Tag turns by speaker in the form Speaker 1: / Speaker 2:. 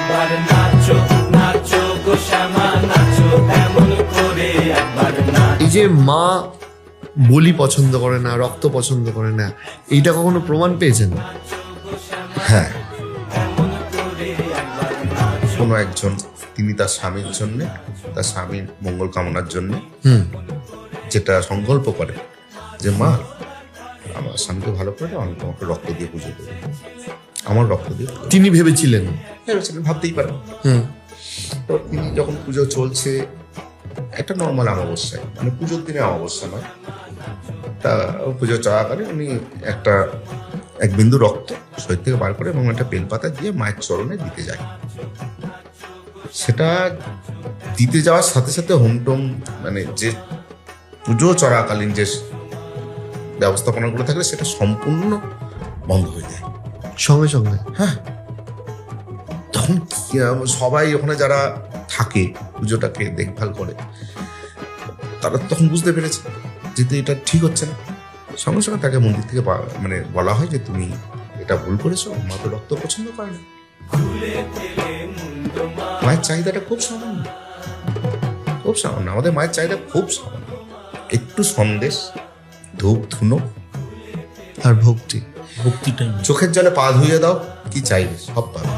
Speaker 1: একবার নাচো নাচো গো শ্যামা নাচো এমন করে একবার নাচো।
Speaker 2: এই যে মা বলি পছন্দ করে না, রক্ত পছন্দ করে না, এইটা কখনো প্রমাণ পেয়েছেন?
Speaker 3: হ্যাঁ, কোনো একজন তিনি তার স্বামীর জন্যে, তার স্বামীর মঙ্গল কামনার জন্য যেটা সংকল্প করে যে মা আমার স্বামীকে ভালো করে আমি তোমাকে রক্ত দিয়ে পুজো করবো, আমার রক্ত দিয়ে পুজো।
Speaker 2: তিনি ভেবেছিলেন?
Speaker 3: ভেবেছিলেন, ভাবতেই পারেন। তো তিনি যখন পুজো চলছে, একটা নর্মাল অমাবস্যায়, মানে পুজোর দিনে অমাবস্যা নয়, তা পুজো চলাকালীন উনি এক বিন্দু রক্ত শরীর থেকে বার করে এবং একটা বেলপাতা দিয়ে মায়ের চরণে দিতে যায়। সেটা দিতে যাওয়ার সাথে সাথে হোমটোম, মানে যে পুজো চলাকালীন যে ব্যবস্থাপনাগুলো থাকে সেটা সম্পূর্ণ বন্ধ হয়ে যায়
Speaker 2: সঙ্গে সঙ্গে।
Speaker 3: হ্যাঁ, তখন সবাই ওখানে যারা থাকে পুজোটাকে দেখভাল করে তারা তখন বুঝতে পেরেছে যে এটা ঠিক হচ্ছে না। সঙ্গে সঙ্গে তাকে মন্দির থেকে মানে বলা হয় যে তুমি এটা ভুল করেছো, মা তো রক্ত পছন্দ করে না। মায়ের চাহিদাটা খুব সামান্য, খুব সামান্য। আমাদের মায়ের চাহিদা খুব সামান্য, একটু সন্দেশ, ধূপ ধুনো
Speaker 2: আর ভক্তি।
Speaker 4: ভক্তিটা
Speaker 3: চোখের জলে পা ধুইয়ে দাও, কি চাইবে সব পাবে।